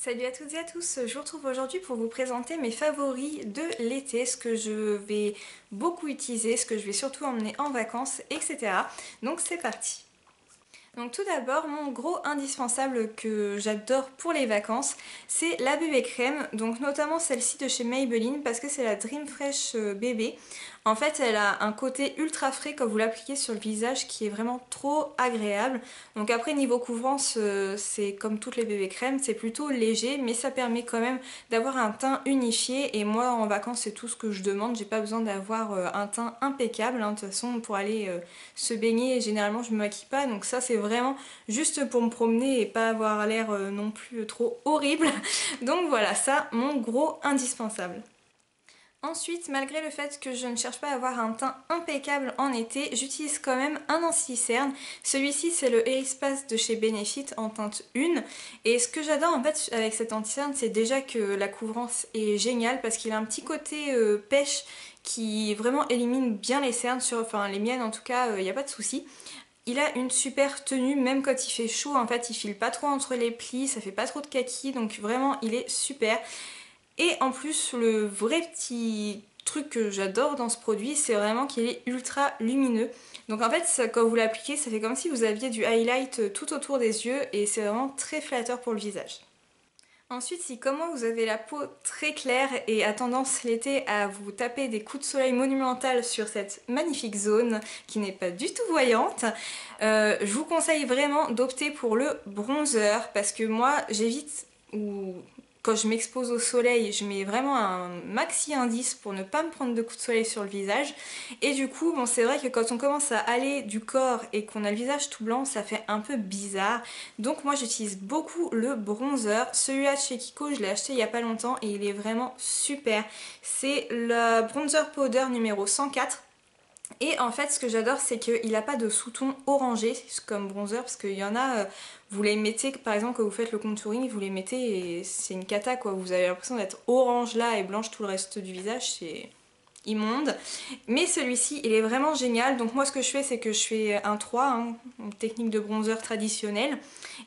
Salut à toutes et à tous, je vous retrouve aujourd'hui pour vous présenter mes favoris de l'été, ce que je vais beaucoup utiliser, ce que je vais surtout emmener en vacances, etc. Donc c'est parti. Donc tout d'abord, mon gros indispensable que j'adore pour les vacances, c'est la bébé crème, donc notamment celle-ci de chez Maybelline parce que c'est la Dream Fresh bébé. En fait, elle a un côté ultra frais quand vous l'appliquez sur le visage qui est vraiment trop agréable. Donc après, niveau couvrance, c'est comme toutes les bébés crèmes, c'est plutôt léger, mais ça permet quand même d'avoir un teint unifié. Et moi, en vacances, c'est tout ce que je demande. J'ai pas besoin d'avoir un teint impeccable. De toute façon, pour aller se baigner, généralement, je me maquille pas. Donc ça, c'est vraiment juste pour me promener et pas avoir l'air non plus trop horrible. Donc voilà, ça, mon gros indispensable. Ensuite, malgré le fait que je ne cherche pas à avoir un teint impeccable en été, j'utilise quand même un anti-cerne. Celui-ci, c'est le Airspaz de chez Benefit en teinte 1. Et ce que j'adore en fait avec cet anti-cerne, c'est déjà que la couvrance est géniale parce qu'il a un petit côté pêche qui vraiment élimine bien les cernes, enfin les miennes en tout cas, il n'y a pas de souci. Il a une super tenue, même quand il fait chaud, en fait il file pas trop entre les plis, ça fait pas trop de kaki, donc vraiment il est super. Et en plus, le vrai petit truc que j'adore dans ce produit, c'est vraiment qu'il est ultra lumineux. Donc en fait, quand vous l'appliquez, ça fait comme si vous aviez du highlight tout autour des yeux et c'est vraiment très flatteur pour le visage. Ensuite, si comme moi vous avez la peau très claire et a tendance l'été à vous taper des coups de soleil monumentaux sur cette magnifique zone qui n'est pas du tout voyante, je vous conseille vraiment d'opter pour le bronzer parce que moi j'évite ou quand je m'expose au soleil, je mets vraiment un maxi indice pour ne pas me prendre de coups de soleil sur le visage. Et du coup, bon, c'est vrai que quand on commence à aller du corps et qu'on a le visage tout blanc, ça fait un peu bizarre. Donc moi j'utilise beaucoup le bronzer. Celui-là de chez Kiko, je l'ai acheté il n'y a pas longtemps et il est vraiment super. C'est le bronzer powder numéro 104. Et en fait, ce que j'adore, c'est qu'il n'a pas de sous-ton orangé comme bronzer, parce qu'il y en a, vous les mettez, par exemple, quand vous faites le contouring, vous les mettez et c'est une cata, quoi. Vous avez l'impression d'être orange là et blanche tout le reste du visage, c'est immonde. Mais celui-ci, il est vraiment génial. Donc moi, ce que je fais, c'est que je fais un 3, hein, une technique de bronzer traditionnelle.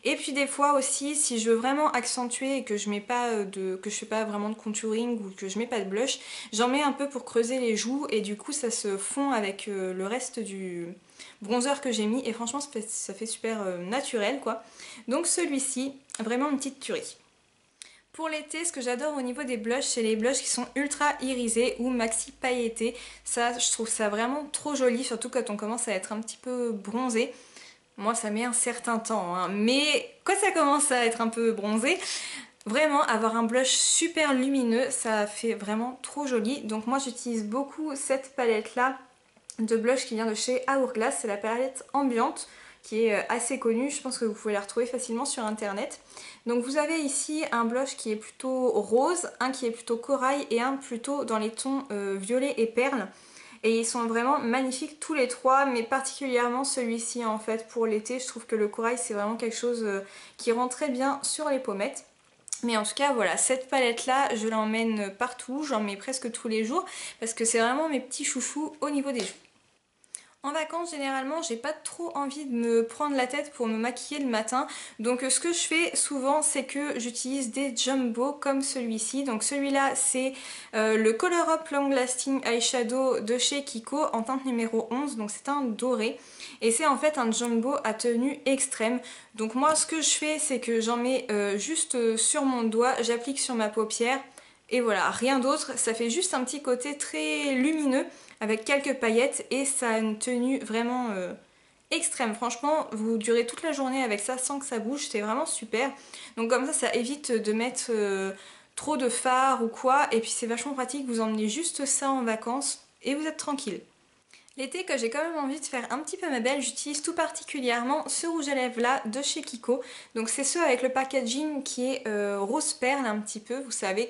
Et puis des fois aussi, si je veux vraiment accentuer et que je mets pas que je fais pas vraiment de contouring ou que je mets pas de blush, j'en mets un peu pour creuser les joues et du coup ça se fond avec le reste du bronzer que j'ai mis et franchement ça fait super naturel quoi. Donc celui-ci, vraiment une petite tuerie. Pour l'été, ce que j'adore au niveau des blushs, c'est les blushs qui sont ultra irisés ou maxi pailletés. Ça, je trouve ça vraiment trop joli, surtout quand on commence à être un petit peu bronzé. Moi, ça met un certain temps, hein. Mais quand ça commence à être un peu bronzé, vraiment, avoir un blush super lumineux, ça fait vraiment trop joli. Donc moi, j'utilise beaucoup cette palette-là de blush qui vient de chez Hourglass. C'est la palette ambiante qui est assez connue. Je pense que vous pouvez la retrouver facilement sur internet. Donc vous avez ici un blush qui est plutôt rose, un qui est plutôt corail et un plutôt dans les tons violet et perle. Et ils sont vraiment magnifiques tous les trois, mais particulièrement celui-ci en fait pour l'été. Je trouve que le corail c'est vraiment quelque chose qui rend très bien sur les pommettes. Mais en tout cas voilà, cette palette là je l'emmène partout, j'en mets presque tous les jours parce que c'est vraiment mes petits chouchous au niveau des joues. En vacances, généralement, j'ai pas trop envie de me prendre la tête pour me maquiller le matin. Donc ce que je fais souvent, c'est que j'utilise des jumbo comme celui-ci. Donc celui-là, c'est le Color Up Long Lasting Eyeshadow de chez Kiko en teinte numéro 11. Donc c'est un doré. Et c'est en fait un jumbo à tenue extrême. Donc moi, ce que je fais, c'est que j'en mets juste sur mon doigt, j'applique sur ma paupière. Et voilà, rien d'autre, ça fait juste un petit côté très lumineux avec quelques paillettes et ça a une tenue vraiment extrême. Franchement, vous durez toute la journée avec ça sans que ça bouge, c'est vraiment super. Donc comme ça évite de mettre trop de fard ou quoi et puis c'est vachement pratique, vous emmenez juste ça en vacances et vous êtes tranquille. L'été, que j'ai quand même envie de faire un petit peu ma belle, j'utilise tout particulièrement ce rouge à lèvres là de chez Kiko. Donc c'est ceux avec le packaging qui est rose perle un petit peu, vous savez,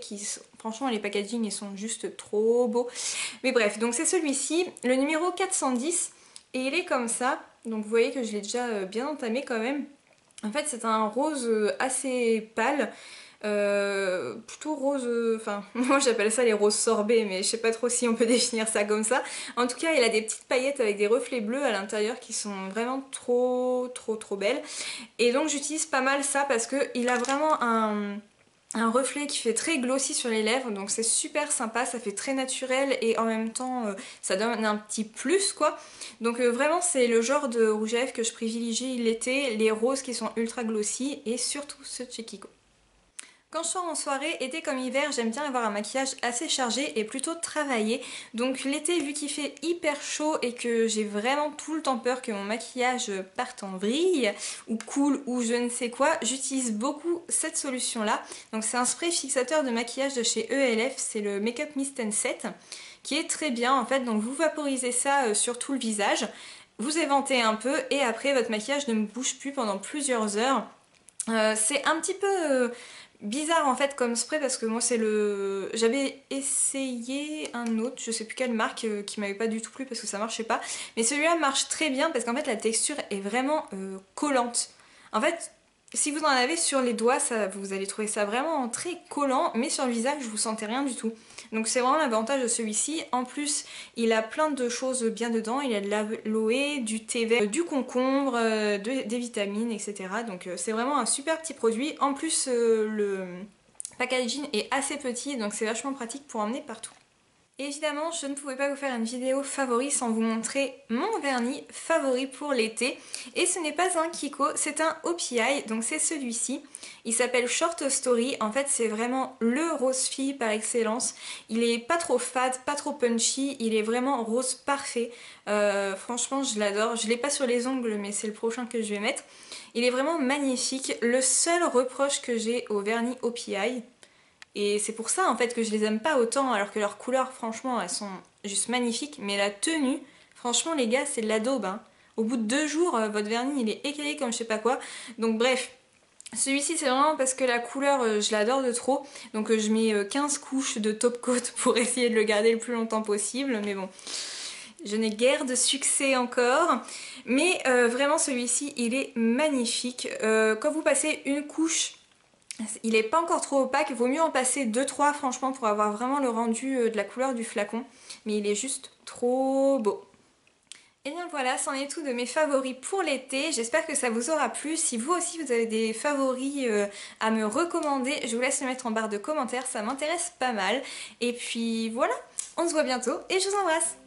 franchement les packaging ils sont juste trop beaux. Mais bref, donc c'est celui-ci, le numéro 410 et il est comme ça. Donc vous voyez que je l'ai déjà bien entamé quand même. En fait c'est un rose assez pâle. Plutôt rose, enfin moi j'appelle ça les roses sorbets mais je sais pas trop si on peut définir ça comme ça. En tout cas il a des petites paillettes avec des reflets bleus à l'intérieur qui sont vraiment trop belles et donc j'utilise pas mal ça parce que il a vraiment un reflet qui fait très glossy sur les lèvres, donc c'est super sympa, ça fait très naturel et en même temps ça donne un petit plus quoi. Donc vraiment c'est le genre de rouge à lèvres que je privilégie l'été, les roses qui sont ultra glossy et surtout ce de chez Kiko. Quand je sors en soirée, été comme hiver, j'aime bien avoir un maquillage assez chargé et plutôt travaillé. Donc l'été, vu qu'il fait hyper chaud et que j'ai vraiment tout le temps peur que mon maquillage parte en vrille ou coule ou je ne sais quoi, j'utilise beaucoup cette solution-là. Donc c'est un spray fixateur de maquillage de chez ELF, c'est le Make Up Mist and Set, qui est très bien en fait. Donc vous vaporisez ça sur tout le visage, vous éventez un peu et après votre maquillage ne bouge plus pendant plusieurs heures. C'est un petit peu bizarre en fait comme spray parce que moi c'est le... J'avais essayé un autre, je sais plus quelle marque, qui m'avait pas du tout plu parce que ça marchait pas. Mais celui-là marche très bien parce qu'en fait la texture est vraiment collante. En fait, si vous en avez sur les doigts, vous allez trouver ça vraiment très collant, mais sur le visage vous sentez rien du tout. Donc c'est vraiment l'avantage de celui-ci. En plus, il a plein de choses bien dedans. Il a de l'aloe, du thé vert, du concombre, des vitamines, etc. Donc c'est vraiment un super petit produit. En plus, le packaging est assez petit, donc c'est vachement pratique pour emmener partout. Évidemment, je ne pouvais pas vous faire une vidéo favori sans vous montrer mon vernis favori pour l'été. Et ce n'est pas un Kiko, c'est un OPI, donc c'est celui-ci. Il s'appelle Short Story, en fait c'est vraiment le rose fille par excellence. Il est pas trop fade, pas trop punchy, il est vraiment rose parfait. Franchement je l'adore, je l'ai pas sur les ongles mais c'est le prochain que je vais mettre. Il est vraiment magnifique. Le seul reproche que j'ai au vernis OPI, et c'est pour ça en fait que je les aime pas autant alors que leurs couleurs franchement elles sont juste magnifiques. Mais la tenue, franchement les gars c'est de la daube hein. Au bout de 2 jours votre vernis il est écaillé comme je sais pas quoi. Donc bref, celui-ci c'est vraiment parce que la couleur je l'adore de trop. Donc je mets 15 couches de top coat pour essayer de le garder le plus longtemps possible. Mais bon, je n'ai guère de succès encore. Mais vraiment celui-ci il est magnifique. Quand vous passez une couche, il n'est pas encore trop opaque, il vaut mieux en passer 2-3 franchement pour avoir vraiment le rendu de la couleur du flacon. Mais il est juste trop beau. Et bien voilà, c'en est tout de mes favoris pour l'été. J'espère que ça vous aura plu. Si vous aussi vous avez des favoris à me recommander, je vous laisse le mettre en barre de commentaires, ça m'intéresse pas mal. Et puis voilà, on se voit bientôt et je vous embrasse.